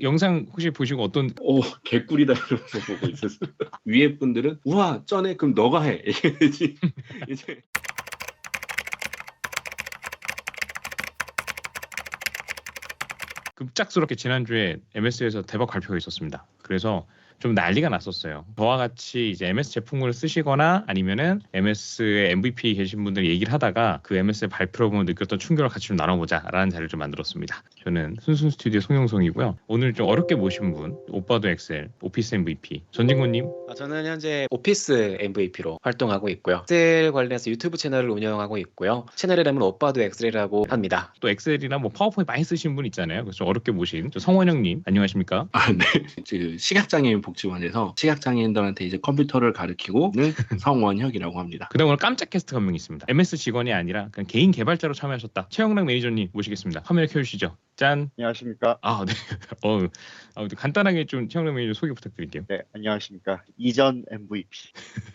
영상 혹시 보시고 어떤 오, 개꿀이다 이러면서 보고 있었어요. 위에 분들은 우와 쩌네 그럼 너가 해. 이제 급작스럽게 지난주에 MS에서 대박 발표가 있었습니다. 그래서 좀 난리가 났었어요. 저와 같이 이제 MS 제품군을 쓰시거나 아니면은 MS의 MVP 계신 분들 얘기를 하다가 그 MS의 발표를 보면 느꼈던 충격을 같이 좀 나눠보자라는 자리를 좀 만들었습니다. 저는 순순 스튜디오 송영송이고요. 오늘 좀 어렵게 모신 분, 오빠도 엑셀, 오피스 MVP 전진구님. 저는 현재 오피스 MVP로 활동하고 있고요. 엑셀 관련해서 유튜브 채널을 운영하고 있고요. 채널 이름은 오빠도 엑셀이라고 합니다. 또 엑셀이나 뭐 파워포인트 많이 쓰신 분 있잖아요. 그래서 좀 어렵게 모신 성원영님 안녕하십니까? 네. 그 시각장애인 복지원에서 시각장애인들한테 이제 컴퓨터를 가르치고 있는 성원혁이라고 합니다. 그다음 오늘 깜짝 게스트가 한 명 있습니다. MS 직원이 아니라 그냥 개인 개발자로 참여하셨다. 최영락 매니저님 모시겠습니다. 화면을 켜주시죠. 짠. 안녕하십니까. 아, 네. 간단하게 좀 최영락 매니저 소개 부탁드릴게요. 네, 안녕하십니까. 이전 MVP.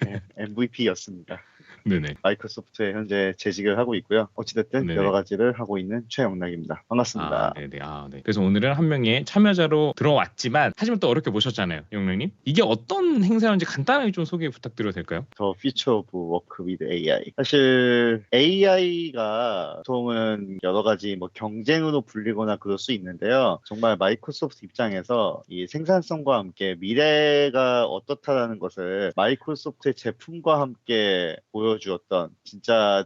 네, MVP였습니다. 네네. 마이크로소프트에 현재 재직을 하고 있고요. 어찌됐든 네네. 여러 가지를 하고 있는 최영락입니다. 반갑습니다. 네네. 네. 그래서 오늘은 한 명의 참여자로 들어왔지만 하지만 또 어렵게 모셨잖아요, 영락님. 이게 어떤 행사인지 간단하게 좀 소개 부탁드려도 될까요? 더 Future of Work with AI. 사실 AI가 보통은 여러 가지 뭐 경쟁으로 불리거나 그럴 수 있는데요. 정말 마이크로소프트 입장에서 이 생산성과 함께 미래가 어떻다라는 것을 마이크로소프트의 제품과 함께 보여주었던 진짜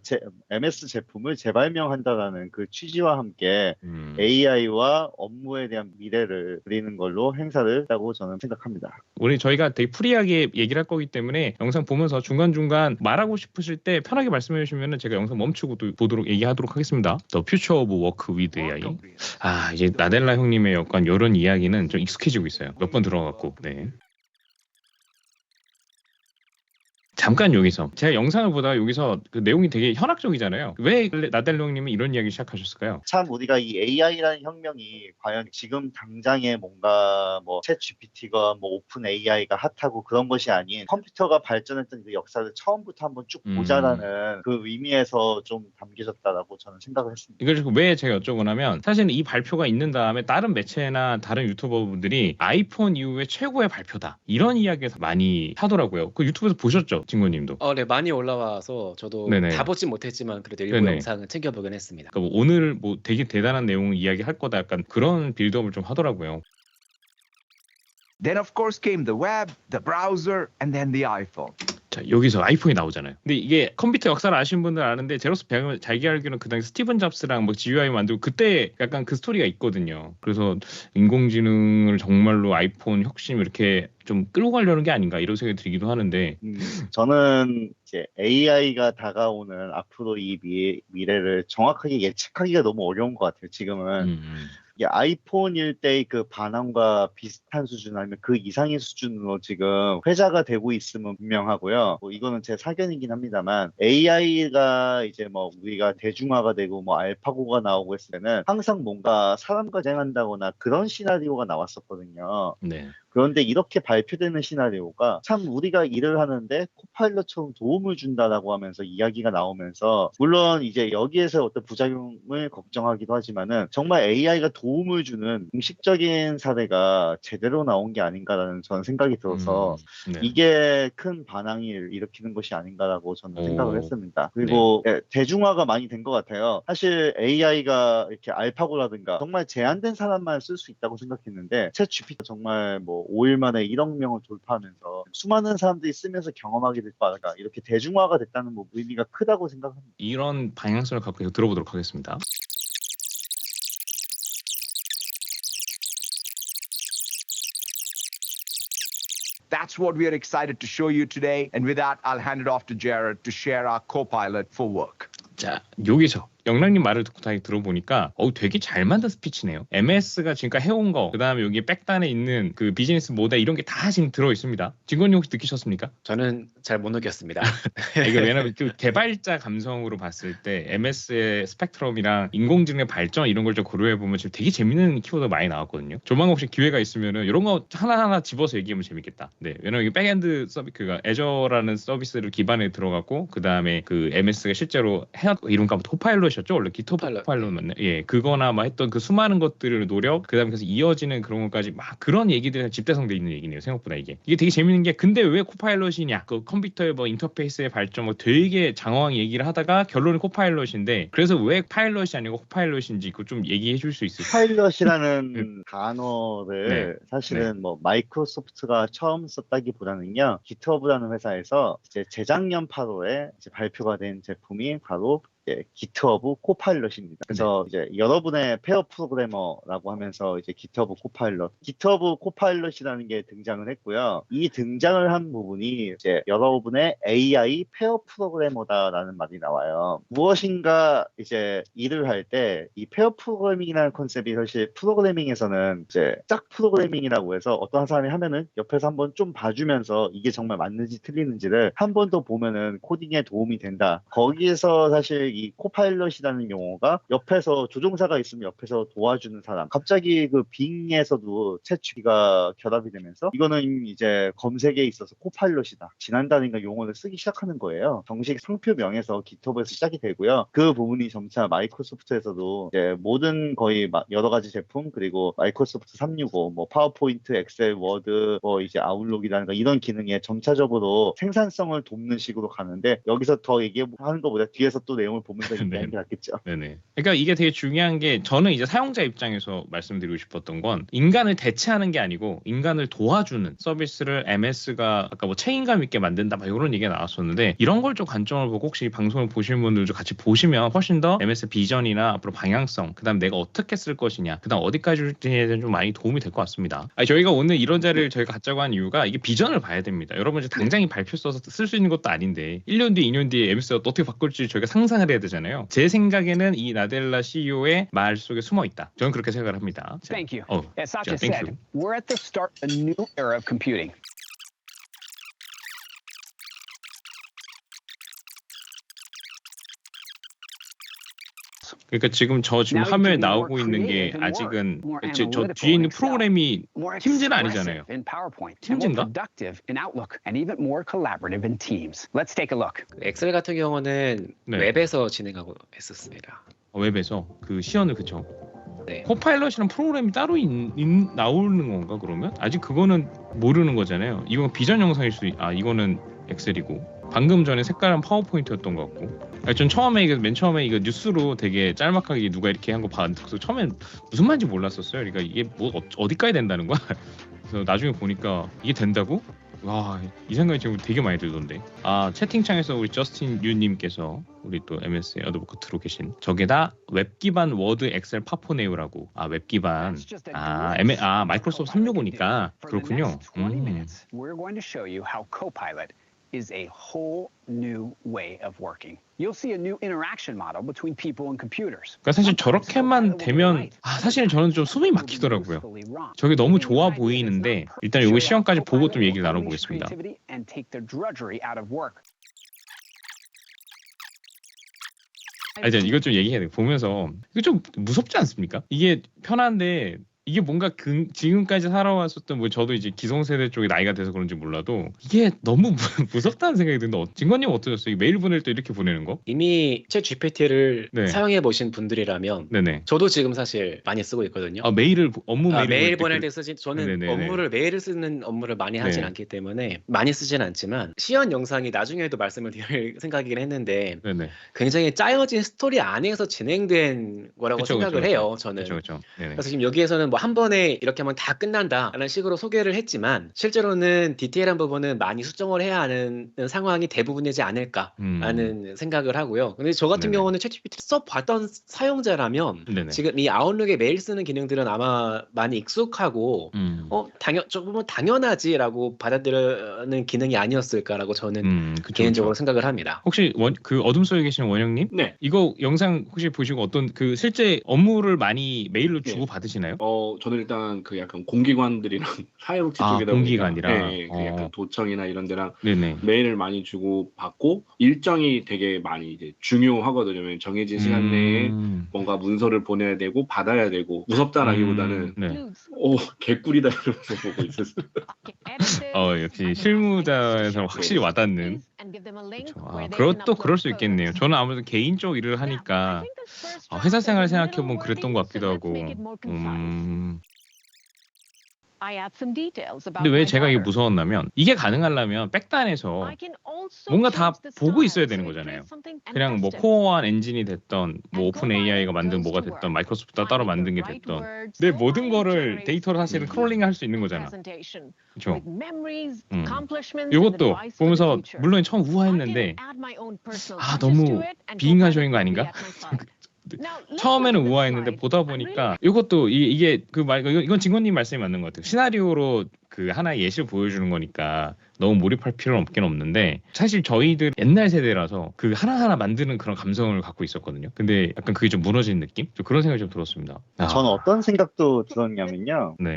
MS 제품을 재발명한다라는 그 취지와 함께 AI와 업무에 대한 미래를 그리는 걸로 행사를 했다고 저는 생각합니다. 우리 저희가 되게 프리하게 얘기를 할 거기 때문에 영상 보면서 중간중간 말하고 싶으실 때 편하게 말씀해 주시면 제가 영상 멈추고 또 보도록 얘기하도록 하겠습니다. The Future of Work with AI. 이제 나델라 형님의 약간 이런 이야기는 좀 익숙해지고 있어요. 몇 번 들어갔고. 네. 잠깐 여기서 제가 영상을 보다가 여기서 그 내용이 되게 현학적이잖아요. 왜 나델라 형님은 이런 이야기 시작하셨을까요? 참 우리가 이 AI라는 혁명이 과연 지금 당장에 뭔가 뭐 챗 GPT가 뭐 오픈 AI가 핫하고 그런 것이 아닌 컴퓨터가 발전했던 그 역사를 처음부터 한번 쭉 보자라는 그 의미에서 좀 담겨졌다라고 저는 생각을 했습니다. 이걸 왜 제가 여쭤보냐면 사실은 이 발표가 있는 다음에 다른 매체나 다른 유튜버분들이 아이폰 이후에 최고의 발표다 이런 이야기에서 많이 하더라고요. 그 유튜브에서 보셨죠? 진구님도. 네, 많이 올라와서 저도 네네. 다 보진 못했지만 그래도 일부 네네. 영상은 챙겨보긴 했습니다. 그러니까 뭐 오늘 뭐 되게 대단한 내용을 이야기할 거다 약간 그런 빌드업을 좀 하더라고요. Then of course came the web, the browser, and then the iPhone. 자, 여기서 아이폰이 나오잖아요. 근데 이게 컴퓨터 역사를 아시는 분들 아는데 제로스 배경을 자기 알기로는 그 당시 스티븐 잡스랑 뭐 GUI 만들고 그때 약간 그 스토리가 있거든요. 그래서 인공지능을 정말로 아이폰 혁신 이렇게 좀 끌고 가려는 게 아닌가 이런 생각이 들기도 하는데 저는 이제 AI가 다가오는 앞으로 이 미래를 정확하게 예측하기가 너무 어려운 것 같아요. 지금은. 이게 아이폰일 때의 그 반항과 비슷한 수준 아니면 그 이상의 수준으로 지금 회자가 되고 있으면 분명하고요. 뭐 이거는 제 사견이긴 합니다만 AI가 이제 뭐 우리가 대중화가 되고 뭐 알파고가 나오고 했을 때는 항상 뭔가 사람과 쟁한다거나 그런 시나리오가 나왔었거든요. 네. 그런데 이렇게 발표되는 시나리오가 참 우리가 일을 하는데 코파일럿처럼 도움을 준다라고 하면서 이야기가 나오면서 물론 이제 여기에서 어떤 부작용을 걱정하기도 하지만은 정말 AI가 도움을 주는 공식적인 사례가 제대로 나온 게 아닌가라는 저는 생각이 들어서 네. 이게 큰 반항을 일으키는 것이 아닌가라고 저는 생각을 했습니다. 그리고 네. 대중화가 많이 된 것 같아요. 사실 AI가 이렇게 알파고라든가 정말 제한된 사람만 쓸 수 있다고 생각했는데 챗 GPT 정말 뭐 5일 만에 1억 명을 돌파하면서 수많은 사람들이 쓰면서 경험하게 될 바가 이렇게 대중화가 됐다는 뭐 의미가 크다고 생각합니다. 이런 방향성을 갖고 들어보도록 하겠습니다. That's what we are excited to show you today. And with that, I'll hand it off to Jared to share our Copilot for work. 자, 여기서 영락님 말을 듣고 다시 들어보니까 되게 잘 만든 스피치네요. MS가 지금까지 해온 거, 그 다음에 여기 백단에 있는 그 비즈니스 모델 이런 게 다 지금 들어있습니다. 진건님 혹시 느끼셨습니까? 저는 잘 못 느꼈습니다. 이게 왜냐면 그 개발자 감성으로 봤을 때 MS의 스펙트럼이랑 인공지능의 발전 이런 걸 좀 고려해보면 지금 되게 재밌는 키워드가 많이 나왔거든요. 조만간 혹시 기회가 있으면은 이런 거 하나하나 집어서 얘기하면 재밌겠다. 네, 왜냐면 이게 백엔드 서비스, 그가 애저라는 서비스를 기반에 들어갔고 그 다음에 그 MS가 실제로 해놨 이런 거 코파일럿 코파일럿이었죠 원래 기토브 코파일럿 맞네. 예, 그거나 막 했던 그 수많은 것들을 노력, 그다음에 그래서 이어지는 그런 것까지 막 그런 얘기들이 집대성돼 있는 얘기네요. 생각보다 이게 되게 재밌는 게 근데 왜 코파일럿이냐? 그 컴퓨터의 뭐 인터페이스의 발전 뭐 되게 장황하게 얘기를 하다가 결론은 코파일럿인데 그래서 왜 파일럿이 아니고 코파일럿인지 그거 좀 얘기해 줄 수 있을까요? 파일럿이라는 단어를 네. 사실은 뭐 마이크로소프트가 처음 썼다기보다는요, 기트허브라는 회사에서 이제 재작년 8월에 이제 발표가 된 제품이 바로 기트허브 코파일럿입니다. 그래서 이제 여러분의 페어 프로그래머라고 하면서 이제 기트허브 코파일럿, 기트허브 코파일럿이라는 게 등장을 했고요. 이 등장을 한 부분이 이제 여러분의 AI 페어 프로그래머다라는 말이 나와요. 무엇인가 이제 일을 할 때 이 페어 프로그래밍이라는 컨셉이 사실 프로그래밍에서는 이제 짝 프로그래밍이라고 해서 어떤 사람이 하면은 옆에서 한번 좀 봐주면서 이게 정말 맞는지 틀리는지를 한 번 더 보면은 코딩에 도움이 된다. 거기에서 사실 이 코파일럿이라는 용어가 옆에서 조종사가 있으면 옆에서 도와주는 사람. 갑자기 그 빙에서도 챗GPT가 결합이 되면서 이거는 이제 검색에 있어서 코파일럿이다. 지난달인가 용어를 쓰기 시작하는 거예요. 정식 상표명에서 기터브에서 시작이 되고요. 그 부분이 점차 마이크로소프트에서도 이제 모든 거의 여러 가지 제품 그리고 마이크로소프트 365, 뭐 파워포인트, 엑셀, 워드, 뭐 이제 아웃룩이라든가 이런 기능에 점차적으로 생산성을 돕는 식으로 가는데 여기서 더 얘기하는 것보다 뒤에서 또 내용을 보면서 얘기하는 게 낫겠죠. 네네. 그러니까 이게 되게 중요한 게 저는 이제 사용자 입장에서 말씀드리고 싶었던 건 인간을 대체하는 게 아니고 인간을 도와주는 서비스를 MS가 아까 뭐 책임감 있게 만든다 막 이런 얘기가 나왔었는데 이런 걸 좀 관점을 보고 혹시 방송을 보시는 분들도 같이 보시면 훨씬 더 MS 비전이나 앞으로 방향성 그다음 내가 어떻게 쓸 것이냐 그다음 어디까지 줄지에 대한 좀 많이 도움이 될 것 같습니다. 아니, 저희가 오늘 이런 자리를 저희가 갖자고 한 이유가 이게 비전을 봐야 됩니다. 여러분 이제 당장이 발표 써서 쓸 수 있는 것도 아닌데 1년 뒤 2년 뒤에 MS가 어떻게 바꿀지 저희가 상상을 해야 되잖아요. 제 생각에는 이 나델라 CEO의 말 속에 숨어 있다. 저는 그렇게 생각을 합니다. 자, Thank you. 어, As Satya thank said, you. we're at the start of a new era of computing. 그러니까 지금 저 지금 Now you 화면에 can be more 나오고 있는 게 creative in 아직은 Word, more 저 analytical 뒤에 있는 in Excel, 프로그램이 more 팀즈는 expressive 아니잖아요. in PowerPoint, and more 팀즈인가? productive in Outlook, and even more collaborative in Teams. Let's take a look. 엑셀 같은 경우는 네. 웹에서 진행하고 했었습니다. 웹에서 그 시연을 그쵸. 네. 코파일럿이랑 프로그램이 따로 나오는 건가 그러면? 아직 그거는 모르는 거잖아요. 이건 비전 영상일 수도 이거는 엑셀이고 방금 전에 색깔은 파워포인트였던 것 같고 아니, 전 처음에 맨 처음에 이거 뉴스로 되게 짤막하게 누가 이렇게 한 거 봤는데 처음엔 무슨 말인지 몰랐었어요. 그러니까 이게 뭐 어디까지 된다는 거야? 그래서 나중에 보니까 이게 된다고? 와, 이 생각이 지금 되게 많이 들던데. 채팅창에서 우리 저스틴 유님께서 우리 또 MS 어드보크 들어 계신 저게다 웹 기반 워드 엑셀 파포네오라고. 웹 기반. 마이크로소프트 365니까 그렇군요. We're going to show you how Copilot is a whole new way of working. You'll see a new interaction model between people and computers. 그러니까 사실 저렇게만 되면 사실은 저는 좀 숨이 막히더라고요. 저게 너무 좋아 보이는데 일단 요거 시험까지 보고 좀 얘기를 나눠보겠습니다. 이거 좀 얘기해야 돼. 보면서 이거 좀 무섭지 않습니까? 이게 편한데 이게 뭔가 지금까지 살아왔었던 뭐 저도 이제 기성세대 쪽에 나이가 돼서 그런지 몰라도 이게 너무 무섭다는 생각이 드는데 진건님 어떠셨어요? 메일 보낼 때 이렇게 보내는 거? 이미 챗 GPT를 네. 사용해 보신 분들이라면 네네. 저도 지금 사실 많이 쓰고 있거든요. 메일을 업무 메일 메일 보낼 때 쓰진 저는 네네네. 메일을 쓰는 업무를 많이 하진 네. 않기 때문에 많이 쓰진 않지만 시연 영상이 나중에도 말씀을 드릴 생각이긴 했는데 네네. 굉장히 짜여진 스토리 안에서 진행된 거라고 생각을 해요. 저는. 그렇죠. 그래서 지금 여기에서는 뭐 한 번에 이렇게 하면 다 끝난다라는 식으로 소개를 했지만 실제로는 디테일한 부분은 많이 수정을 해야 하는 상황이 대부분이지 않을까라는 생각을 하고요. 근데 저 같은 네네. 경우는 챗GPT 써봤던 사용자라면 네네. 지금 이 아웃룩에 메일 쓰는 기능들은 아마 많이 익숙하고 조금은 당연하지라고 받아들이는 기능이 아니었을까라고 저는 개인적으로 생각을 합니다. 혹시 그 어둠 속에 계시는 원영님? 네. 이거 영상 혹시 보시고 어떤 그 실제 업무를 많이 메일로 주고 받으시나요? 저는 일단 그 약간 공기관들이랑 사회복지 쪽에다 공기관이랑 그 약간 도청이나 이런 데랑 네네. 메일을 많이 주고 받고 일정이 되게 많이 이제 중요하거든요. 왜냐면 정해진 시간 내에 뭔가 문서를 보내야 되고 받아야 되고 무섭다라기보다는 네. 개꿀이다 이러면서 보고 있었어요. 역시 실무자에서 확실히 와닿는. 그것도 그럴 수 있겠네요. 저는 아무래도 개인적 일을 하니까 회사 생활 생각해보면 그랬던 것 같기도 하고. 근데 왜 제가 이게 무서웠냐면 이게 가능하려면 백단에서 뭔가 다 보고 있어야 되는 거잖아요. 그냥 뭐 코어한 엔진이 됐던 뭐 오픈 AI가 만든 뭐가 됐던 마이크로소프트가 따로 만든 게 됐던 내 모든 거를 데이터로 사실은 크롤링 할 수 있는 거잖아. 그렇죠. 이것도 보면서 물론 처음 우아했는데 너무 비인간적인 거 아닌가? 처음에는 우아했는데 보다 보니까 이것도 이게 그 말 이건 진건님 말씀이 맞는 것 같아요. 시나리오로 그 하나의 예시를 보여주는 거니까 너무 몰입할 필요는 없긴 없는데 사실 저희들 옛날 세대라서 그 하나하나 만드는 그런 감성을 갖고 있었거든요. 근데 약간 그게 좀 무너진 느낌? 좀 그런 생각이 좀 들었습니다. 저는 어떤 생각도 들었냐면요. 네.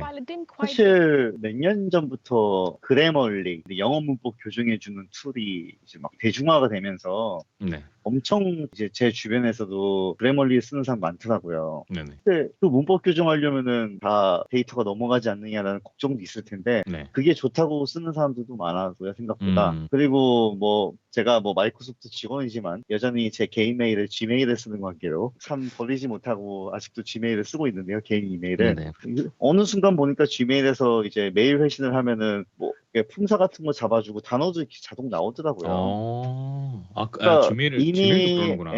사실 몇 년 전부터 그래멀리 영어 문법 교정해주는 툴이 이제 막 대중화가 되면서 네. 엄청 이제 제 주변에서도 그래멀리 쓰는 사람 많더라고요. 네네. 근데 그 문법 교정하려면은 다 데이터가 넘어가지 않느냐라는 걱정도 있을 텐데 네. 그게 좋다고 쓰는 사람들도 많아서요, 생각보다. 그리고 뭐 제가 뭐 마이크로소프트 직원이지만 여전히 제 개인 메일을 지메일에 쓰는 관계로 참 버리지 못하고 아직도 지메일을 쓰고 있는데요, 개인 이메일을. 네네. 어느 순간 보니까 지메일에서 이제 메일 회신을 하면은 뭐 품사 같은 거 잡아주고 단어도 이렇게 자동 나오더라고요. 지메일도 이미 그러는구나.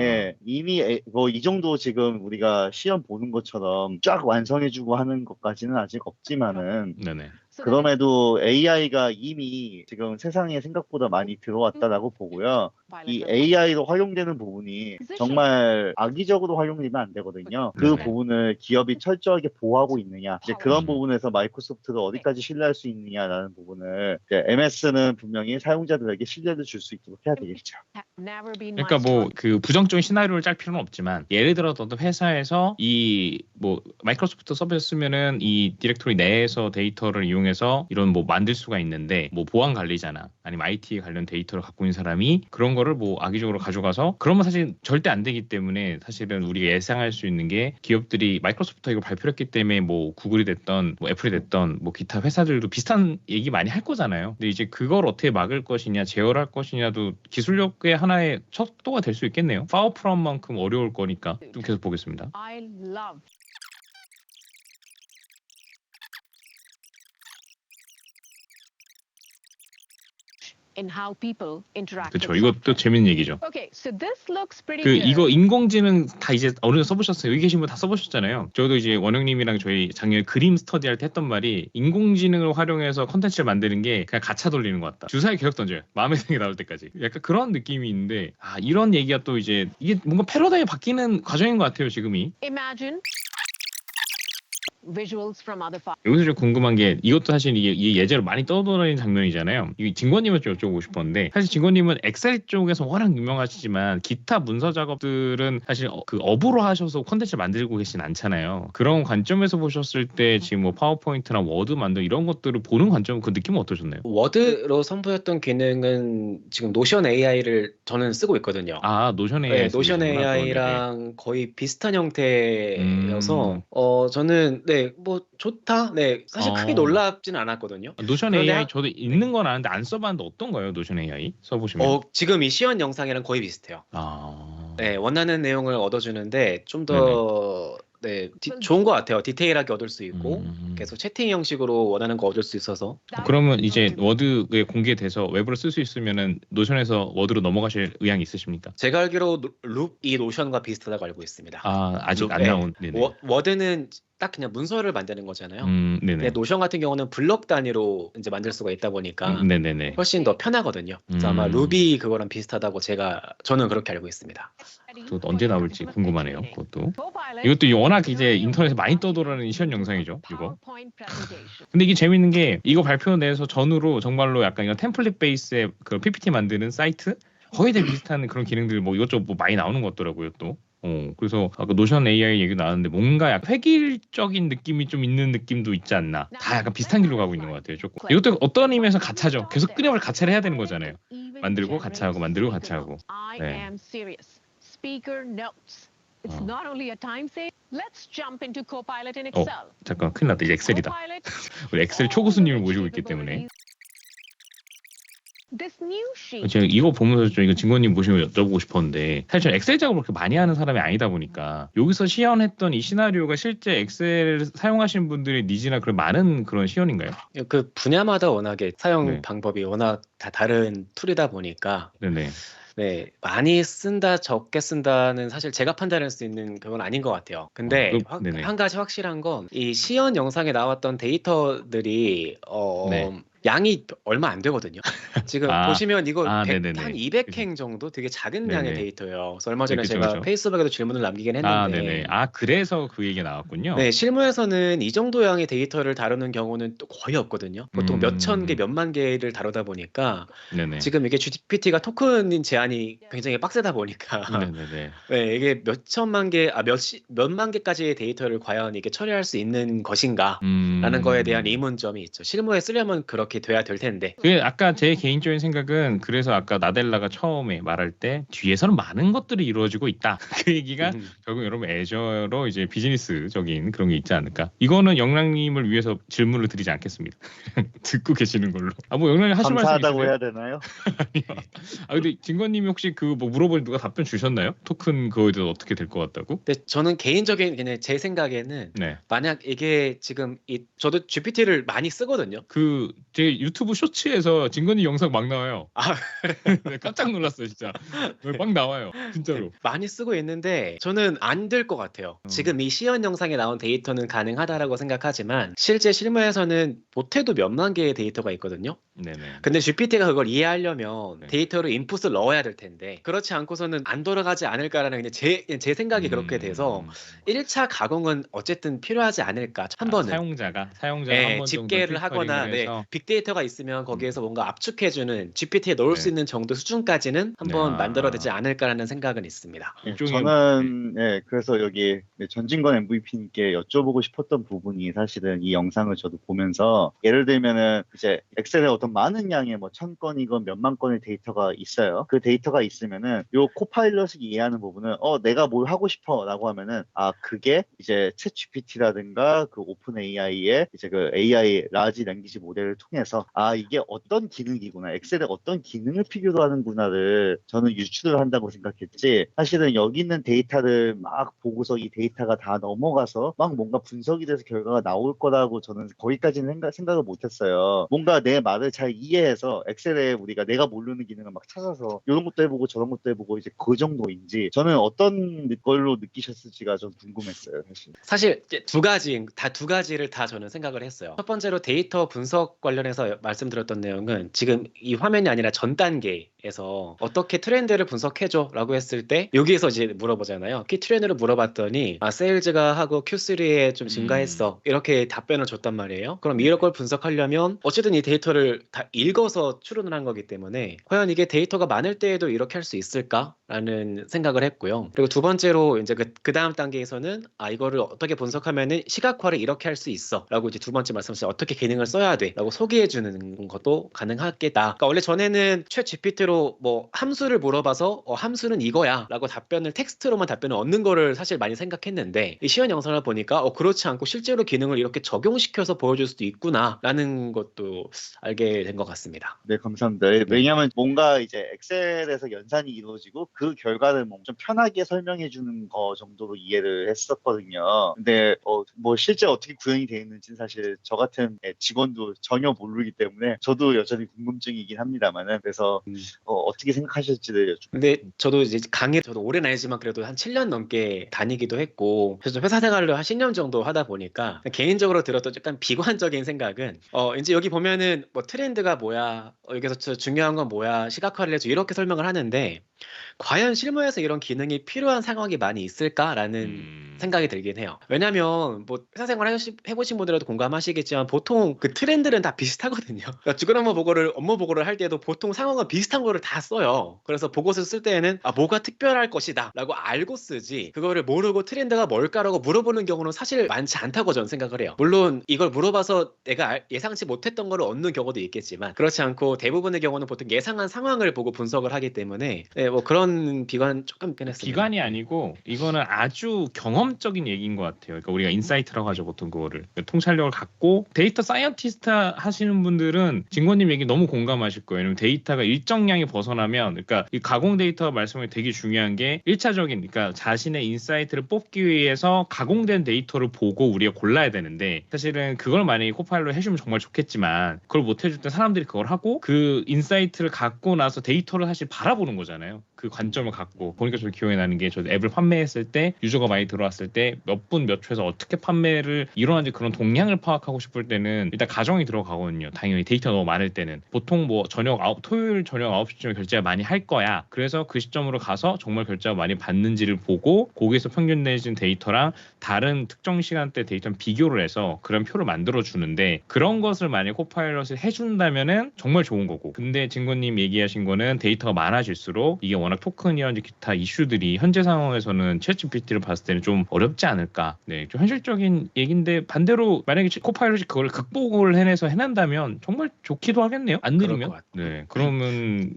뭐 이 정도 지금 우리가 시험 보는 것처럼 쫙 완성해주고 하는 것까지는 아직 없지만은 네네. 그럼에도 AI가 이미 지금 세상에 생각보다 많이 들어왔다라고 보고요. 이 AI로 활용되는 부분이 정말 악의적으로 활용되면 안 되거든요. 그 네네. 부분을 기업이 철저하게 보호하고 있느냐, 이제 그런 부분에서 마이크로소프트가 어디까지 신뢰할 수 있느냐라는 부분을 MS는 분명히 사용자들에게 신뢰를 줄 수 있도록 해야 되겠죠. 그러니까 뭐 그 부정적인 시나리오를 짤 필요는 없지만 예를 들어 어떤 회사에서 이 뭐 마이크로소프트 서비스 쓰면은 이 디렉토리 내에서 데이터를 이용해서 이런 뭐 만들 수가 있는데 뭐 보안 관리자나 아니면 IT 관련 데이터를 갖고 있는 사람이 그런 거를 뭐 악의적으로 가져가서 그러면 사실 절대 안 되기 때문에 사실은 우리가 예상할 수 있는 게 기업들이 마이크로소프트가 이걸 발표했기 때문에 뭐 구글이 됐던 뭐 애플이 됐던 뭐 기타 회사들도 비슷한 얘기 많이 할 거잖아요. 근데 이제 그걸 어떻게 막을 것이냐 제어할 것이냐도 기술력의 하나의 척도가 될 수 있겠네요. 파워풀한 만큼 어려울 거니까 좀 계속 보겠습니다. 그렇죠. 이것도 재밌는 얘기죠. 이거 인공지능 다 이제 어느 정도 써보셨어요? 여기 계신 분 다 써보셨잖아요. 저도 이제 원영님이랑 저희 작년에 그림 스터디할 때 했던 말이 인공지능을 활용해서 컨텐츠를 만드는 게 그냥 가차 돌리는 것 같다. 주사위 계속 던져요. 마음에 드는 게 나올 때까지. 약간 그런 느낌이 있는데 이런 얘기가 또 이제 이게 뭔가 패러다임이 바뀌는 과정인 것 같아요. 지금이. 여기서 좀 궁금한 게 이것도 사실 이게 예제로 많이 떠돌아다니는 장면이잖아요. 이 진권님을 좀 여쭤보고 싶었는데 사실 진권님은 엑셀 쪽에서 워낙 유명하시지만 기타 문서 작업들은 사실 그 업으로 하셔서 콘텐츠 만들고 계신 않잖아요. 그런 관점에서 보셨을 때 지금 뭐 파워포인트나 워드 만들 이런 것들을 보는 관점 그 느낌은 어떠셨나요? 워드로 선보였던 기능은 지금 노션 AI를 저는 쓰고 있거든요. 노션 AI. 네, 노션 AI랑 거의 비슷한 형태여서 저는 뭐 좋다. 네, 사실 크게 놀랍지는 않았거든요. 노션 AI 저도 있는 건 아는데 안 써봤는데 어떤가요? 노션 AI 써보시면? 지금 이 시연 영상이랑 거의 비슷해요. 네, 원하는 내용을 얻어주는데 좀 더 좋은 것 같아요. 디테일하게 얻을 수 있고 계속 채팅 형식으로 원하는 거 얻을 수 있어서. 그러면 이제 워드에 공개돼서 외부로 쓸 수 있으면은 노션에서 워드로 넘어가실 의향이 있으십니까? 제가 알기로 룹이 노션과 비슷하다고 알고 있습니다. 아직 안 나온. 워드는 딱 그냥 문서를 만드는 거잖아요. 네네. 노션 같은 경우는 블럭 단위로 이제 만들 수가 있다 보니까 네네네. 훨씬 더 편하거든요. 그래서 아마 루비 그거랑 비슷하다고 저는 그렇게 알고 있습니다. 또 언제 나올지 궁금하네요. 이것도 워낙 이제 인터넷에 많이 떠돌아다니는 시연 영상이죠. 이거. 근데 이게 재밌는 게 이거 발표 내에서 전후로 정말로 약간 이런 템플릿 베이스의 그 PPT 만드는 사이트 거의 다 비슷한 그런 기능들 뭐 이것저것 뭐 많이 나오는 것 같더라고요 또. 그래서 아까 노션 AI 얘기 나왔는데 뭔가 약간 획일적인 느낌이 좀 있는 느낌도 있지 않나. 다 약간 비슷한 길로 가고 있는 것 같아요. 조금. 이것도 어떤 의미에서 가차죠. 계속 끊임없이 가차를 해야 되는 거잖아요. 만들고 가차하고 만들고 가차하고. 네. 잠깐 큰일 났다. 이제 엑셀이다. 우리 엑셀 초고수님을 모시고 있기 때문에. This new sheet. 제가 이거 보면서 좀 이거 진건님 보시면 여쭤보고 싶었는데 사실 저는 엑셀 작업을 그렇게 많이 하는 사람이 아니다 보니까 여기서 시연했던 이 시나리오가 실제 엑셀 사용하시는 분들의 니즈나 그런 많은 그런 시연인가요? 그 분야마다 워낙에 사용 네. 방법이 워낙 다 다른 툴이다 보니까 네네. 네, 많이 쓴다, 적게 쓴다는 사실 제가 판단할 수 있는 그건 아닌 것 같아요. 근데 네네. 한 가지 확실한 건 이 시연 영상에 나왔던 데이터들이 네. 양이 얼마 안 되거든요. 지금 보시면 이거 네네네. 한 200행 정도 되게 작은 양의 네네. 데이터예요. 그래서 얼마 전에 그쵸, 제가 그쵸. 페이스북에도 질문을 남기긴 했는데 네네. 그래서 그 얘기가 나왔군요. 네, 실무에서는 이 정도 양의 데이터를 다루는 경우는 또 거의 없거든요. 보통 몇천 개, 몇만 개를 다루다 보니까 네네. 지금 이게 GPT가 토큰 제한이 굉장히 빡세다 보니까 네네네. 네, 이게 몇천만 개, 몇만 개까지의 데이터를 과연 이게 처리할 수 있는 것인가 라는 거에 대한 의문점이 있죠. 실무에 쓰려면 그렇게 돼야 될 텐데. 그 아까 제 개인적인 생각은 그래서 아까 나델라가 처음에 말할 때 뒤에서는 많은 것들이 이루어지고 있다. 그 얘기가 결국 여러분 애저로 이제 비즈니스적인 그런 게 있지 않을까. 이거는 영랑님을 위해서 질문을 드리지 않겠습니다. 듣고 계시는 걸로. 뭐 영랑님 하실 말씀 감사하다고 있으세요? 해야 되나요? 아니요. 근데 진건님이 혹시 그 뭐 물어보니 누가 답변 주셨나요? 토큰 그거에 대해서 어떻게 될 것 같다고? 근데 저는 개인적인 그냥 제 생각에는 네. 만약 이게 지금 저도 GPT를 많이 쓰거든요. 제 유튜브 쇼츠에서 진건님 영상 막 나와요. 네, 깜짝 놀랐어요, 진짜. 막 나와요, 진짜로. 많이 쓰고 있는데 저는 안 될 것 같아요. 지금 이 시연 영상에 나온 데이터는 가능하다라고 생각하지만 실제 실무에서는 못해도 몇만 개의 데이터가 있거든요. 네네. 근데 GPT가 그걸 이해하려면 네. 데이터를 인풋을 넣어야 될 텐데 그렇지 않고서는 안 돌아가지 않을까라는 그냥 제 생각이 그렇게 돼서 1차 가공은 어쨌든 필요하지 않을까. 한 번은 사용자가 한 번 정도 집계를 하거나 필터링을 해서 빅데이터가 있으면 거기에서 뭔가 압축해주는 GPT에 넣을 수 있는 정도 수준까지는 한번 만들어야 되지 않을까라는 생각은 있습니다. 저는 그래서 여기 전진건 MVP님께 여쭤보고 싶었던 부분이 사실은 이 영상을 저도 보면서 예를 들면은 이제 엑셀에 어떤 많은 양의 뭐 1000건이건 몇만 건의 데이터가 있어요. 그 데이터가 있으면은 요 코파일럿이 이해하는 부분은 내가 뭘 하고 싶어라고 하면은 그게 이제 챗 GPT라든가 그 오픈 AI의 이제 그 AI 라지 랭귀지 모델을 통해서 이게 어떤 기능이구나, 엑셀에 어떤 기능을 필요로 하는구나를 저는 유출을 한다고 생각했지, 사실은 여기 있는 데이터를 막 보고서 이 데이터가 다 넘어가서 막 뭔가 분석이 돼서 결과가 나올 거라고 저는 거기까지는 생각을 못했어요. 뭔가 내 말을 잘 이해해서 엑셀에 우리가 내가 모르는 기능을 막 찾아서 이런 것도 해보고 저런 것도 해보고 이제 그 정도인지 저는 어떤 걸로 느끼셨을지가 좀 궁금했어요. 사실 두 가지를 다 저는 생각을 했어요. 첫 번째로 데이터 분석 관련해서 말씀드렸던 내용은 지금 이 화면이 아니라 전 단계에서 어떻게 트렌드를 분석해줘 라고 했을 때 여기에서 이제 물어보잖아요. 키 트렌드를 물어봤더니 세일즈가 하고 Q3에 좀 증가했어 이렇게 답변을 줬단 말이에요. 그럼 이런 걸 분석하려면 어쨌든 이 데이터를 다 읽어서 추론을 한 거기 때문에 과연 이게 데이터가 많을 때에도 이렇게 할 수 있을까라는 생각을 했고요. 그리고 두 번째로 이제 그 다음 단계에서는 이거를 어떻게 분석하면은 시각화를 이렇게 할 수 있어 라고 이제 두 번째 말씀하신 어떻게 기능을 써야 돼 라고 소개해 주는 것도 가능하겠다. 그러니까 원래 전에는 챗 GPT로 뭐 함수를 물어봐서 함수는 이거야 라고 텍스트로만 답변을 얻는 거를 사실 많이 생각했는데 이 시연 영상을 보니까 그렇지 않고 실제로 기능을 이렇게 적용시켜서 보여줄 수도 있구나 라는 것도 알게 된 것 같습니다. 네, 감사합니다. 왜냐하면 뭔가 이제 엑셀에서 연산이 이루어지고 그 결과를 좀 편하게 설명해 주는 거 정도로 이해를 했었거든요. 근데 뭐 실제 어떻게 구현이 되어 있는지는 사실 저 같은 직원도 전혀 모르기 때문에 저도 여전히 궁금증이긴 합니다만은, 그래서 어떻게 생각하실지를 여쭤. 근데 저도 이제 저도 오래 다니지만 그래도 한 7년 넘게 다니기도 했고 그래서 회사 생활을 한 10년 정도 하다 보니까 개인적으로 들었던 약간 비관적인 생각은 이제 여기 보면은 뭐 트렌드가 뭐야, 여기서 중요한 건 뭐야, 시각화를 해줘 이렇게 설명을 하는데 과연 실무에서 이런 기능이 필요한 상황이 많이 있을까라는 생각이 들긴 해요. 왜냐면 뭐 회사 생활 해보신 분들도 공감하시겠지만 보통 그 트렌드는 다 비슷하거든요. 그러니까 주간 업무 보고를 할 때도 보통 상황은 비슷한 거를 다 써요. 그래서 보고서 쓸 때에는 뭐가 특별할 것이다 라고 알고 쓰지 그거를 모르고 트렌드가 뭘까라고 물어보는 경우는 사실 많지 않다고 저는 생각을 해요. 물론 이걸 물어봐서 내가 예상치 못했던 거를 얻는 경우도 있겠지만 그렇지 않고 대부분의 경우는 보통 예상한 상황을 보고 분석을 하기 때문에 뭐 그런 비관 조금 있긴 했습니다. 비관이 아니고 이거는 아주 경험 경험적인 얘기인 것 같아요. 그러니까 우리가 인사이트라고 하죠, 보통 그거를. 통찰력을 갖고 데이터 사이언티스트 하시는 분들은 진권님 얘기 너무 공감하실 거예요. 왜냐면 데이터가 일정량이 벗어나면, 그러니까 이 가공 데이터 말씀이 되게 중요한 게 1차적인, 그러니까 자신의 인사이트를 뽑기 위해서 가공된 데이터를 보고 우리가 골라야 되는데, 사실은 그걸 만약에 코파일럿 해주면 정말 좋겠지만 그걸 못 해줄 때 사람들이 그걸 하고 그 인사이트를 갖고 나서 데이터를 사실 바라보는 거잖아요. 그 관점을 갖고 보니까 저 기억이 나는 게, 저도 앱을 판매했을 때 유저가 많이 들어왔을 때 몇 분 몇 초에서 어떻게 판매를 일어나는지 그런 동향을 파악하고 싶을 때는 일단 가정이 들어가거든요. 당연히 데이터 너무 많을 때는 보통 뭐 토요일 저녁 9시쯤에 결제가 많이 할 거야. 그래서 그 시점으로 가서 정말 결제가 많이 받는지를 보고 거기에서 평균 내진 데이터랑 다른 특정 시간대 데이터랑 비교를 해서 그런 표를 만들어 주는데, 그런 것을 만약에 코파일럿을 해준다면은 정말 좋은 거고. 근데 진권님 얘기하신 거는 데이터가 많아질수록 이게 워낙 토큰이라든지 기타 이슈들이 현재 상황에서는 챗GPT를 봤을 때는 좀 어렵지 않을까. 네, 좀 현실적인 얘기인데, 반대로 만약에 코파일럿이 그걸 극복을 해낸다면 정말 좋기도 하겠네요. 안 느리면. 네, 그러면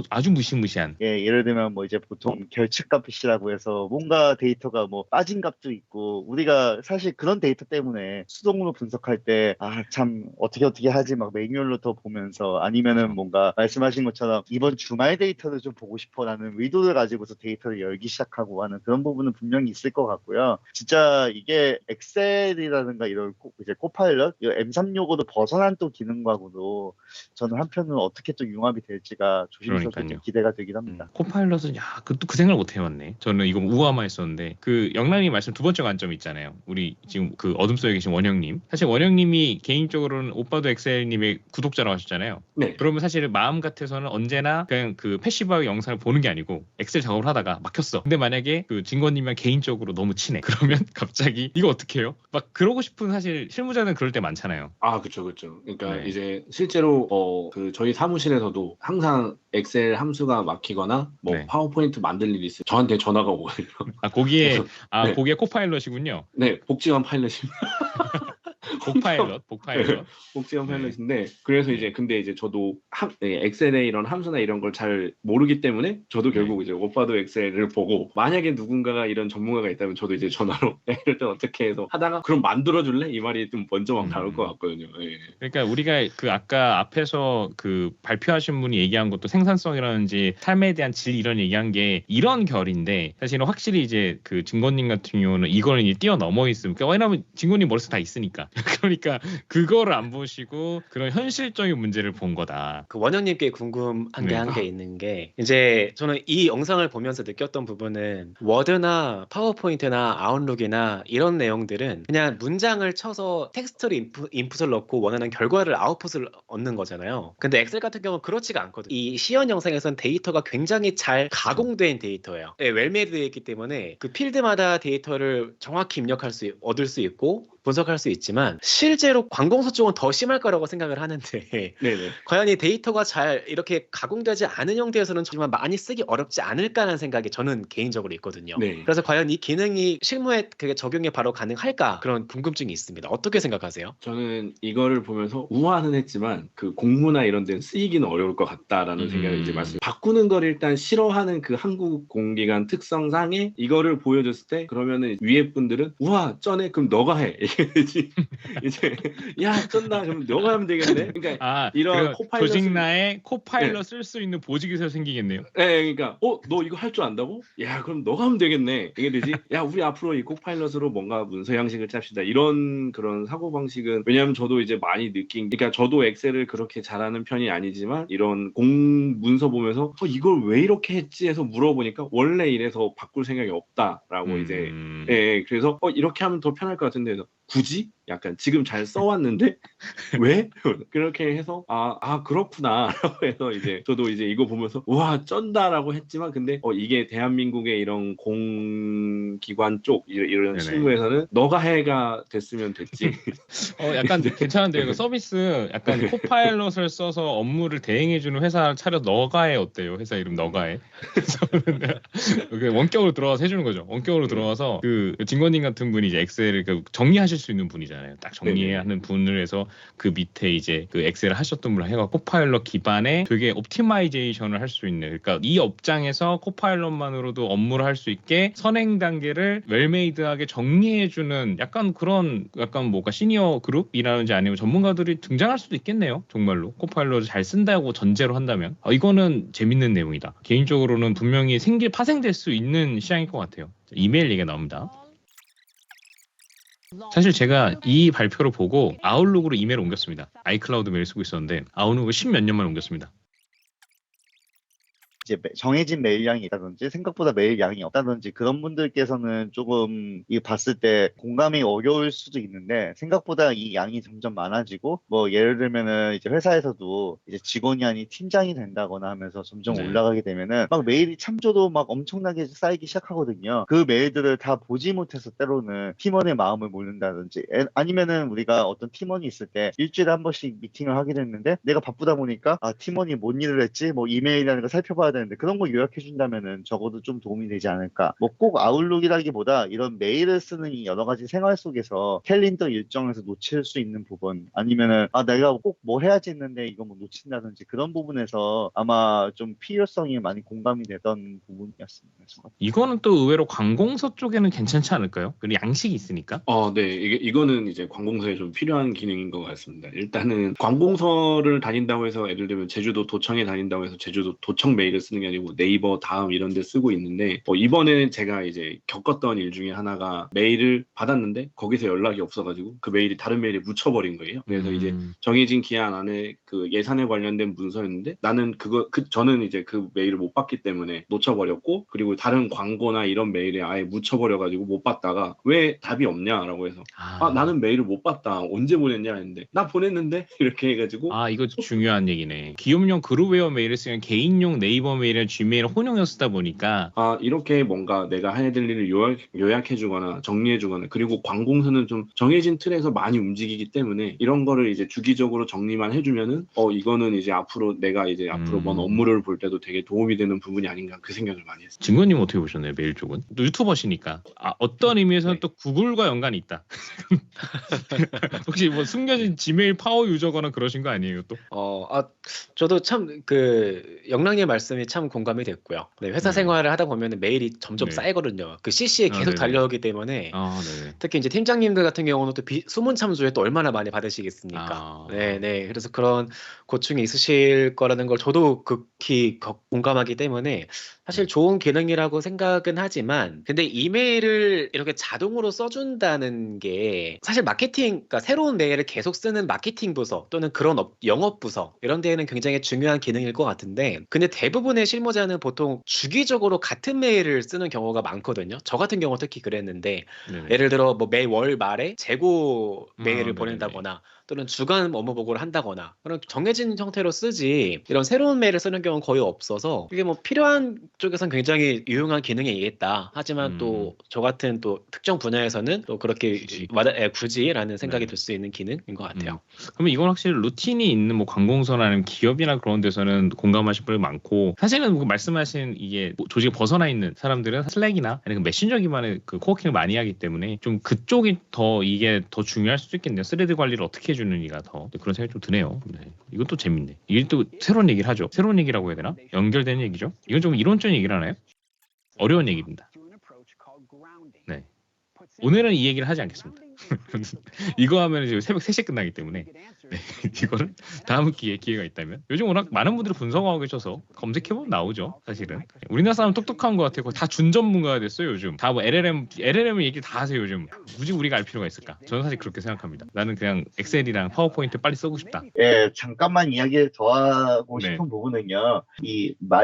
아주 무시무시한. 예, 예를 들면 뭐 이제 보통 결측값이라고 해서 뭔가 데이터가 뭐 빠진 값도 있고, 우리가 사실 그런 데이터 때문에 수동으로 분석할 때 참 어떻게 하지 막 매뉴얼로 더 보면서, 아니면은 뭔가 말씀하신 것처럼 이번 주말 데이터를 좀 보고 싶어라는 의도를 가지고서 데이터를 열기 시작하고 하는 그런 부분은 분명히 있을 것 같고요. 진짜 이게 엑셀이라든가 이런 이제 코파일럿, 이 M3 요거도 벗어난 또 기능과고도 저는 한편으로 어떻게 또 융합이 될지가 조심스럽게 좀 기대가 되긴 합니다. 코파일럿은 그 생각을 못 해봤네. 저는 이거 우아만 했었는데, 그 영란이 말씀 두 번째 관점 있잖아요. 우리 지금 그 어둠 속에 계신 원영님, 사실 원영님이 개인적으로는 오빠도 엑셀님의 구독자라고 하셨잖아요. 네. 그러면 사실 마음 같아서는 언제나 그냥 그 패시브하게 영상을 보는 게 아니고 엑셀 작업을 하다가 막혔어. 근데 만약에 그 진권님이랑 개인적으로 너무 친해. 그러면 갑자기 이거 어떻게 해요? 막 그러고 싶은, 사실 실무자는 그럴 때 많잖아요. 그쵸. 그러니까 네. 이제 실제로 그 저희 사무실에서도 항상 엑셀 함수가 막히거나 뭐 네. 파워포인트 만들 일이 있어요. 저한테 전화가 오거든요. 거기에 네. 거기에 코파일럿이군요. 네, 복지관 파일럿입니다. 복파일럿. 복지관 네. 파일럿인데, 그래서 이제 근데 이제 저도 엑셀에 이런 함수나 이런 걸 잘 모르기 때문에 저도 결국 이제 오빠도 엑셀을 보고, 만약에 누군가가 이런 전문가가 있다면 저도 이제 전화로 이럴 때 어떻게 해서 하다가 그럼 만들어줄래? 이 말이 좀 먼저 막 나올 것 같거든요. 예. 그러니까 우리가 그 아까 앞에서 그 발표하신 분이 얘기한 것도 생산성이라든지 삶에 대한 질 이런 얘기한 게 이런 결인데, 사실은 확실히 이제 그 진권님 같은 경우는 이걸 이제 뛰어넘어 있으면, 그러니까 왜냐면 진권님 머릿속 다 있으니까 그러니까 그거를 안 보시고 그런 현실적인 문제를 본 거다. 그 원영님께 궁금한 게 네. 한 게 있는 게, 이제 저는 이 영상을 보면서 느꼈던 부분은 워드나 파워포인트나 아웃룩이나 이런 내용들은 그냥 문장을 쳐서 텍스트를 인풋을 넣고 원하는 결과를 아웃풋을 얻는 거잖아요. 근데 엑셀 같은 경우는 그렇지가 않거든요. 이 시연 영상에선 데이터가 굉장히 잘 가공된 데이터예요. 네, 웰메이드 되어 있기 때문에 그 필드마다 데이터를 정확히 얻을 수 있고 분석할 수 있지만, 실제로 관공서 쪽은 더 심할 거라고 생각을 하는데 네네. 과연 이 데이터가 잘 이렇게 가공되지 않은 형태에서는 정말 많이 쓰기 어렵지 않을까라는 생각이 저는 개인적으로 있거든요. 네. 그래서 과연 이 기능이 실무에 그게 적용이 바로 가능할까, 그런 궁금증이 있습니다. 어떻게 생각하세요? 저는 이거를 보면서 우아는 했지만 그 공무나 이런 데는 쓰이기는 어려울 것 같다라는 생각을 이제 바꾸는 걸 일단 싫어하는 그 한국 공기관 특성상에 이거를 보여줬을 때, 그러면은 위에 분들은 우와 쩌네, 그럼 너가 해. 이제 야 쩐다, 그럼 너가 하면 되겠네. 그러니까 이런 조직 나에 코파일럿 쓸 수 있는 보직이 생기겠네요. 네, 그러니까 너 이거 할 줄 안다고? 야 그럼 너가 하면 되겠네. 이게 되지? 야 우리 앞으로 이 코파일럿으로 뭔가 문서 양식을 짭시다. 이런 그런 사고 방식은, 왜냐하면 저도 이제 많이 그러니까 저도 엑셀을 그렇게 잘하는 편이 아니지만 이런 문서 보면서 이걸 왜 이렇게 했지 해서 물어보니까 원래 이래서 바꿀 생각이 없다라고 이제 그래서 이렇게 하면 더 편할 것 같은데 굳이? 약간 지금 잘 써왔는데 왜? 그렇게 해서 그렇구나라고 해서 이제 저도 이제 이거 보면서 우와 쩐다라고 했지만, 근데 이게 대한민국의 이런 공기관 쪽 이런 실무에서는 너가 해가 됐으면 됐지. 약간 괜찮은데, 이거 서비스 약간 코파일럿을 써서 업무를 대행해주는 회사 차려서 너가 해 어때요? 회사 이름 너가 해. 원격으로 들어와서 해주는 거죠. 원격으로 들어와서 그 진권님 같은 분이 이제 엑셀을 정리하실 수 있는 분이잖아요. 딱 정리하는 분을 해서 그 밑에 이제 그 엑셀을 하셨던 분을 해가 코파일럿 기반에 되게 옵티마이제이션을 할 수 있는, 그러니까 이 업장에서 코파일럿만으로도 업무를 할 수 있게 선행 단계를 웰메이드하게 정리해주는 약간 그런 약간 뭔가 시니어 그룹이라든지 아니면 전문가들이 등장할 수도 있겠네요. 정말로 코파일럿을 잘 쓴다고 전제로 한다면 이거는 재밌는 내용이다. 개인적으로는 분명히 파생될 수 있는 시장일 것 같아요. 이메일 얘기가 나옵니다. 사실 제가 이 발표를 보고 아웃룩으로 이메일을 옮겼습니다. 아이클라우드 메일 쓰고 있었는데 아웃룩을 10몇 년 만에 옮겼습니다. 이제 정해진 메일량이 있다든지 생각보다 메일량이 없다든지 그런 분들께서는 조금 이 봤을 때 공감이 어려울 수도 있는데, 생각보다 이 양이 점점 많아지고 뭐 예를 들면은 이제 회사에서도 이제 직원이 아닌 팀장이 된다거나 하면서 점점 네. 올라가게 되면은 막 메일이 참조도 막 엄청나게 쌓이기 시작하거든요. 그 메일들을 다 보지 못해서 때로는 팀원의 마음을 모른다든지, 아니면은 우리가 어떤 팀원이 있을 때 일주일에 한 번씩 미팅을 하게 됐는데 내가 바쁘다 보니까 팀원이 뭔 일을 했지 뭐 이메일이라는 거 살펴봐야 되는데 그런 거 요약해 준다면은 적어도 좀 도움이 되지 않을까. 뭐 꼭 아웃룩이라기보다 이런 메일을 쓰는 이 여러 가지 생활 속에서 캘린더 일정에서 놓칠 수 있는 부분, 아니면은 내가 꼭 뭐 해야지 했는데 이거 뭐 놓친다든지 그런 부분에서 아마 좀 필요성이 많이 공감이 되던 부분이었습니다. 이거는 또 의외로 관공서 쪽에는 괜찮지 않을까요? 그리고 양식이 있으니까. 네. 이거는 이제 관공서에 좀 필요한 기능인 것 같습니다. 일단은 관공서를 다닌다고 해서 예를 들면 제주도 도청에 다닌다고 해서 제주도 도청 메일을 쓰는 게 아니고 네이버, 다음 이런 데 쓰고 있는데, 이번에 제가 이제 겪었던 일 중에 하나가 메일을 받았는데 거기서 연락이 없어가지고 그 메일이 다른 메일에 묻혀버린 거예요. 그래서 이제 정해진 기한 안에 그 예산에 관련된 문서였는데 나는 저는 이제 그 메일을 못 받기 때문에 놓쳐버렸고, 그리고 다른 광고나 이런 메일에 아예 묻혀버려가지고 못 받다가 왜 답이 없냐라고 해서 나는 메일을 못 봤다. 언제 보냈냐 했는데 나 보냈는데 이렇게 해가지고 이거 중요한 얘기네. 기업용 그룹웨어 메일을 쓰면 개인용 네이버 메일이랑 지메일을 혼용해서 쓰다 보니까 이렇게 뭔가 내가 해야 될 일을 요약해주거나 정리해주거나, 그리고 관공서는 좀 정해진 틀에서 많이 움직이기 때문에 이런 거를 이제 주기적으로 정리만 해주면은 이거는 이제 앞으로 내가 이제 앞으로 뭔 업무를 볼 때도 되게 도움이 되는 부분이 아닌가, 그 생각을 많이 했어요. 진구님 어떻게 보셨나요? 메일 쪽은 또 유튜버시니까 어떤 의미에서는 네. 또 구글과 연관이 있다. 혹시 뭐 숨겨진 지메일 파워 유저거나 그러신 거 아니에요 또? 저도 참 영랑님 말씀이 참 공감이 됐고요. 네, 회사 생활을 하다 보면 메일이 점점 네. 쌓이거든요. 그 CC에 계속 네네. 달려오기 때문에 네네. 특히 이제 팀장님들 같은 경우는 또 수문 참조에 또 얼마나 많이 받으시겠습니까? 네. 그래서 그런 고충이 있으실 거라는 걸 저도 극히 공감하기 때문에 사실 좋은 기능이라고 생각은 하지만, 근데 이메일을 이렇게 자동으로 써준다는 게 사실 그러니까 새로운 메일을 계속 쓰는 마케팅 부서 또는 그런 영업 부서 이런 데에는 굉장히 중요한 기능일 것 같은데, 근데 대부분의 실무자는 보통 주기적으로 같은 메일을 쓰는 경우가 많거든요. 저 같은 경우 특히 그랬는데, 네네. 예를 들어 뭐 매월 말에 재고 메일을 네네네. 보낸다거나 또는 주간 업무 보고를 한다거나 그런 정해진 형태로 쓰지, 이런 새로운 메일을 쓰는 경우는 거의 없어서 이게 뭐 필요한 쪽에선 굉장히 유용한 기능이겠다. 하지만 또 저 같은 또 특정 분야에서는 또 그렇게 굳이라는 생각이 들 수 있는 기능인 것 같아요. 그러면 이건 확실히 루틴이 있는 뭐 관공서나 아니면 기업이나 그런 데서는 공감하실 분이 많고, 사실은 뭐 말씀하신 이게 조직에 벗어나 있는 사람들은 슬랙이나 아니면 메신저 기반의 그 코워킹을 많이 하기 때문에 좀 그쪽이 이게 더 중요할 수도 있겠네요. 스레드 관리를 어떻게 해주느니가 더 그런 생각이 좀 드네요. 네. 이것도 재밌네. 이게 또 새로운 얘기를 하죠. 새로운 얘기라고 해야 되나? 연결되는 얘기죠. 이건 좀 이론적인 얘기를 하나요? 어려운 얘기입니다. 네. 오늘은 이 얘기를 하지 않겠습니다. 이거 하면 이제 새벽 3시에 끝나기 때문에 이거는 다음 기회가 있다면. 요즘 워낙 많은 분들이 분석하고 계셔서 검색해보면 나오죠. 사실은 우리나라 사람 똑똑한 것 같아요. 다 준 전문가가 됐어요. 요즘 다 뭐 LLM을 얘기 다 하세요. 요즘 굳이 우리가 알 필요가 있을까? 저는 사실 그렇게 생각합니다. 나는 그냥 엑셀이랑 파워포인트 빨리 쓰고 싶다. 잠깐만 이야기를 더 하고 싶은 부분은요.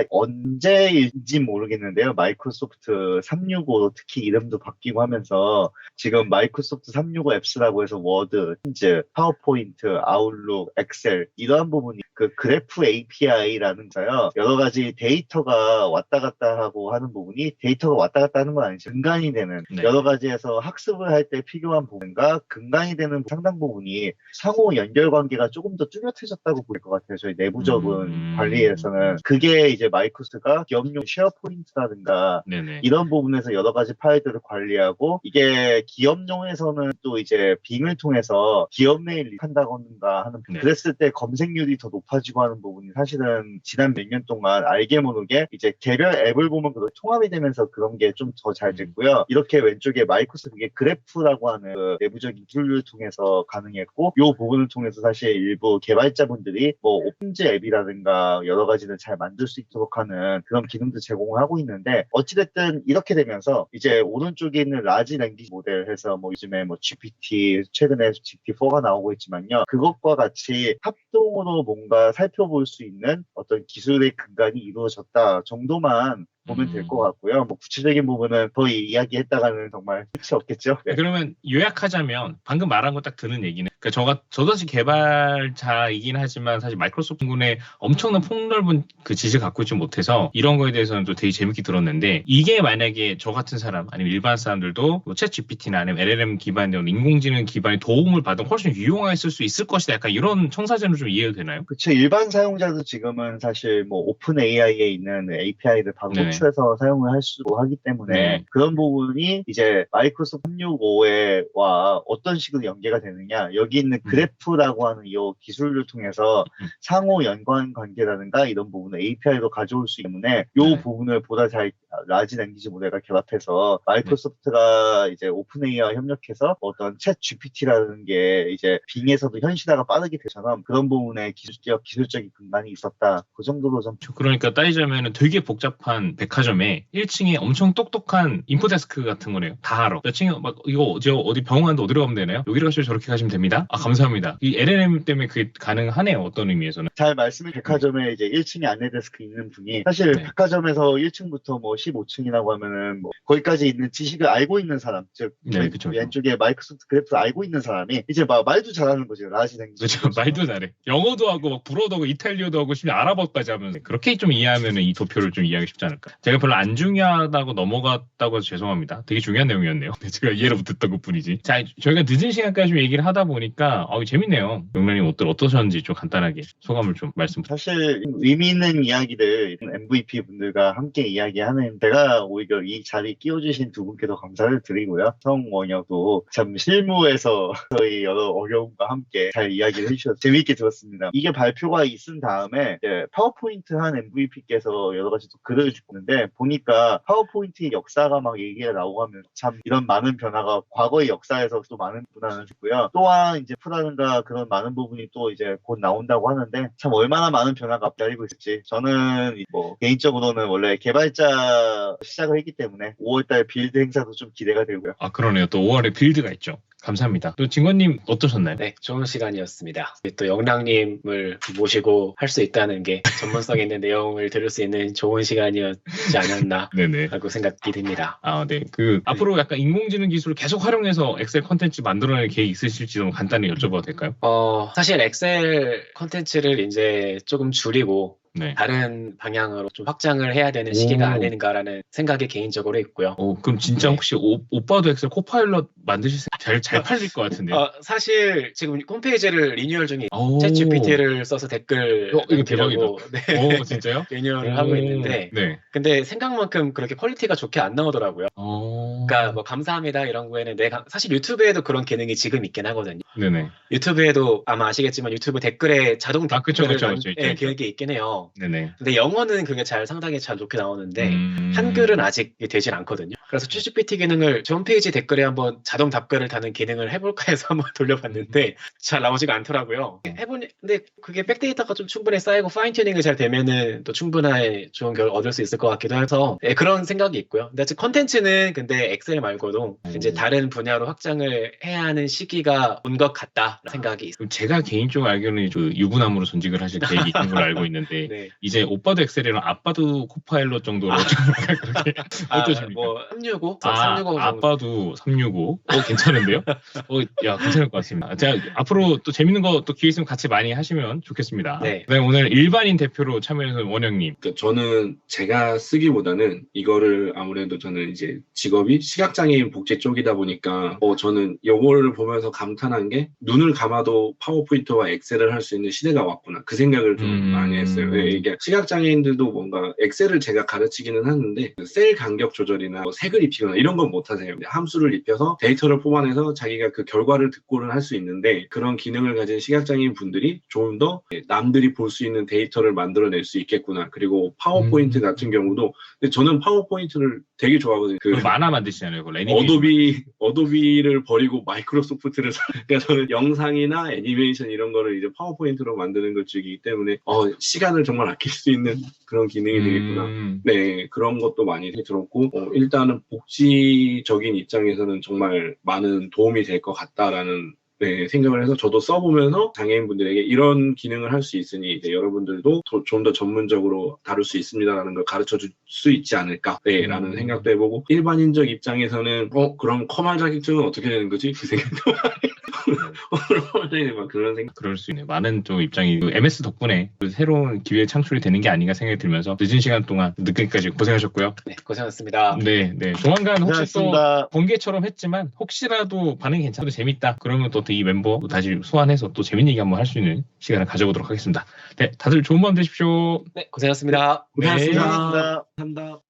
언제인지 모르겠는데요. 마이크로소프트 365 특히 이름도 바뀌고 하면서 지금 마이크로소프트 365 앱스라고 해서 워드, 팀즈, 파워포인트, 아웃룩, 엑셀 이러한 부분이 그 그래프 API라는 거요. 여러 가지 데이터가 왔다 갔다 하고 하는 부분이, 데이터가 왔다 갔다 하는 건 아니죠. 근간이 되는 여러 가지에서 학습을 할 때 필요한 부분과 근간이 되는 상당 부분이 상호 연결 관계가 조금 더 뚜렷해졌다고 볼 것 같아요. 저희 내부적인 관리에서는. 그게 이제 마이크로소프트가 기업용 쉐어포인트라든가 이런 부분에서 여러 가지 파일들을 관리하고, 이게 기업용에서는 또 이제 빙을 통해서 기업 메일 한다던가 하는 네. 그랬을 때 검색률이 더 높아지고 하는 부분이 사실은 지난 몇 년 동안 알게 모르게 이제 개별 앱을 보면 그런 통합이 되면서 그런 게 좀 더 잘 됐고요. 이렇게 왼쪽에 마이크로소프트의 그래프라고 하는 그 내부적인 툴을 통해서 가능했고 이 부분을 통해서 사실 일부 개발자분들이 뭐 오픈즈 앱이라든가 여러 가지를 잘 만들 수 있도록 하는 그런 기능도 제공을 하고 있는데 어찌됐든 이렇게 되면서 이제 오른쪽에 있는 라지 랭귀지 모델 해서 뭐 요즘에 뭐 GPT 최근에 GPT-4가 나오고 있지만요. 그것과 같이 합동으로 뭔가 살펴볼 수 있는 어떤 기술의 근간이 이루어졌다 정도만 보면 될 것 같고요. 뭐 구체적인 부분은 더 이야기했다가는 정말 끝이 없겠죠. 네. 그러면 요약하자면 방금 말한 거 딱 드는 얘기는 그러니까 저도 사실 개발자이긴 하지만 사실 마이크로소프트 군의 엄청난 폭넓은 그 지식을 갖고 있지 못해서 이런 거에 대해서는 또 되게 재밌게 들었는데 이게 만약에 저 같은 사람 아니면 일반 사람들도 뭐 챗 GPT나 아니면 LLM 기반의 인공지능 기반의 도움을 받으면 훨씬 유용하게 쓸 수 있을 것이다. 약간 이런 청사진으로 좀 이해가 되나요? 그렇죠. 일반 사용자도 지금은 사실 뭐 오픈 AI에 있는 API를 바로 네네. 호출해서 사용을 할 수 하기 때문에 네. 그런 부분이 이제 마이크로소프트 365와 어떤 식으로 연계가 되느냐 여기 있는 그래프라고 하는 이 기술을 통해서 상호 연관 관계라든가 이런 부분을 API로 가져올 수 있기 때문에 이 네. 부분을 보다 잘 라지 랭귀지 모델과 결합해서 마이크로소프트가 이제 오픈 AI와 협력해서 어떤 챗 GPT라는 게 이제 빙에서도 현실화가 빠르게 되처럼 그런 부분에 기술적인 근간이 있었다. 그 정도로 좀 그러니까 따지자면 되게 복잡한 백화점에 1층에 엄청 똑똑한 인포데스크 같은 거네요. 다 알아. 몇 층에 막 이거 어디 병원 가는데 어디로 가면 되나요? 여기로 가시면 저렇게 가시면 됩니다. 아 감사합니다. 이 LLM 때문에 그게 가능하네요. 어떤 의미에서는. 잘 말씀해 백화점에 이제 1층에 안내 데스크 있는 분이 사실 네. 백화점에서 1층부터 뭐 15층이라고 하면은 뭐 거기까지 있는 지식을 알고 있는 사람 즉 네, 그쵸. 왼쪽에 마이크로소프트 그래프를 알고 있는 사람이 이제 막 말도 잘하는 거죠. 라지 랭귀지. 그렇죠. 말도 잘해. 영어도 하고 막 불어도 하고 이탈리아도 하고 심지어 아랍어까지 하면서 그렇게 좀 이해하면은 이 도표를 좀 이해하기 쉽지 않을까. 제가 별로 안 중요하다고 넘어갔다고 해서 죄송합니다. 되게 중요한 내용이었네요. 제가 이해를 못했던 것뿐이지. 자, 저희가 늦은 시간까지 좀 얘기를 하다 보니까 재밌네요. 용란님 어떠셨는지 좀 간단하게 소감을 좀 말씀 부탁드립니다. 사실 의미 있는 이야기들 MVP 분들과 함께 이야기하는 제가 오히려 이 자리에 끼워주신 두 분께도 감사를 드리고요. 성원혁도 참 실무에서 저희 여러 어려움과 함께 잘 이야기를 해주셔서 재미있게 들었습니다. 이게 발표가 있은 다음에 이제 파워포인트 한 MVP께서 여러 가지 또 글을 주는데 보니까 파워포인트의 역사가 막 얘기가 나오고 하면 참 이런 많은 변화가 과거의 역사에서 또 많은 변화를 주고요. 또한 이제 프라든가 그런 많은 부분이 또 이제 곧 나온다고 하는데 참 얼마나 많은 변화가 앞다리고 있을지 저는 뭐 개인적으로는 원래 개발자 시작을 했기 때문에 5월달 빌드 행사도 좀 기대가 되고요. 아 그러네요. 또 5월에 빌드가 있죠. 감사합니다. 또 진권님 어떠셨나요? 네, 좋은 시간이었습니다. 또 영랑님을 모시고 할 수 있다는 게 전문성 있는 내용을 들을 수 있는 좋은 시간이었지 않았나 네네. 라고 생각이 듭니다. 아, 네. 앞으로 약간 인공지능 기술을 계속 활용해서 엑셀 컨텐츠 만들어낼 계획이 있으실지 좀 간단히 여쭤봐도 될까요? 사실 엑셀 컨텐츠를 이제 조금 줄이고 네. 다른 방향으로 좀 확장을 해야 되는 시기가 아닌가라는 생각이 개인적으로 있고요. 그럼 진짜 네. 혹시 오빠도 엑셀 코파일럿 만드실 잘 팔릴 것 같은데요? 사실 지금 홈페이지를 리뉴얼 중에 오. 챗 GPT를 써서 댓글 이거 대박이다. 네, 오, 진짜요? 리뉴얼을 하고 있는데 네. 근데 생각만큼 그렇게 퀄리티가 좋게 안 나오더라고요. 그러니까 뭐 감사합니다 이런 거에는 사실 유튜브에도 그런 기능이 지금 있긴 하거든요. 네네. 유튜브에도 아마 아시겠지만 유튜브 댓글에 자동 댓글을 그쵸. 기능이 있긴 해요. 네네. 근데 영어는 그게 상당히 잘 좋게 나오는데 한글은 아직 되질 않거든요. 그래서 챗GPT 기능을 제 홈페이지 댓글에 한번 자동 답글을 다는 기능을 해볼까 해서 한번 돌려봤는데 잘 나오지가 않더라고요. 근데 그게 백데이터가 좀 충분히 쌓이고 파인 튜닝이 잘 되면은 또 충분한 좋은 결과 얻을 수 있을 것 같기도 해서 그런 생각이 있고요. 근데 컨텐츠는 근데 엑셀 말고도 이제 다른 분야로 확장을 해야 하는 시기가 온 것 같다 생각이 있습니다. 그럼 제가 개인적으로 알기로는 유부남으로 전직을 하실 계획이 있는 걸로 알고 있는데 네. 이제 오빠도 엑셀이랑 아빠도 코파일럿 정도로 그렇게 어떠십니까? 뭐 365? 365 정도. 아빠도 365. 괜찮은데요? 야, 괜찮을 것 같습니다. 제가 앞으로 또 재밌는 거 또 기회 있으면 같이 많이 하시면 좋겠습니다. 네. 그다음에 오늘 일반인 대표로 참여해서 원영님. 그러니까 저는 제가 쓰기보다는 이거를 아무래도 저는 이제 직업이 시각장애인 복지 쪽이다 보니까 저는 요거를 보면서 감탄한 게 눈을 감아도 파워포인트와 엑셀을 할 수 있는 시대가 왔구나. 그 생각을 좀 많이 했어요. 이게 시각장애인들도 뭔가 엑셀을 제가 가르치기는 하는데 셀 간격 조절이나 뭐 색을 입히거나 이런 건 못하세요. 함수를 입혀서 데이터를 뽑아내서 통해서 자기가 그 결과를 듣고는 할 수 있는데 그런 기능을 가진 시각장애인 분들이 조금 더 남들이 볼 수 있는 데이터를 만들어낼 수 있겠구나. 그리고 파워포인트 같은 경우도 근데 저는 파워포인트를 되게 좋아하거든요. 그 만화 만드시잖아요. 그 어도비를 버리고 마이크로소프트를 그러니까 저는 영상이나 애니메이션 이런 거를 이제 파워포인트로 만드는 걸 즐기기 때문에 시간을 정말 아낄 수 있는 그런 기능이 되겠구나. 네, 그런 것도 많이 들었고 일단은 복지적인 입장에서는 정말 많은 도움이 될 것 같다라는 생각을 해서 저도 써보면서 장애인분들에게 이런 기능을 할 수 있으니 이제 여러분들도 좀 더 전문적으로 다룰 수 있습니다라는 걸 가르쳐 줄 수 있지 않을까라는 생각도 해보고 일반인적 입장에서는 그럼 커말 자격증은 어떻게 되는 거지? 그 생각도 막 그런 생각. 그럴 수 있네요. 많은 좀 입장이 MS 덕분에 새로운 기회 창출이 되는 게 아닌가 생각이 들면서 늦은 시간 동안 늦게까지 고생하셨고요. 네, 고생하셨습니다. 네. 조만간 혹시 또 고생하셨습니다. 번개처럼 했지만 혹시라도 반응이 괜찮고 재밌다. 그러면 또 이 멤버 다시 소환해서 또 재밌는 얘기 한번 할 수 있는 시간을 가져보도록 하겠습니다. 네, 다들 좋은 밤 되십시오. 네, 고생하셨습니다. 고생하셨습니다. 고생하셨습니다. 감사합니다.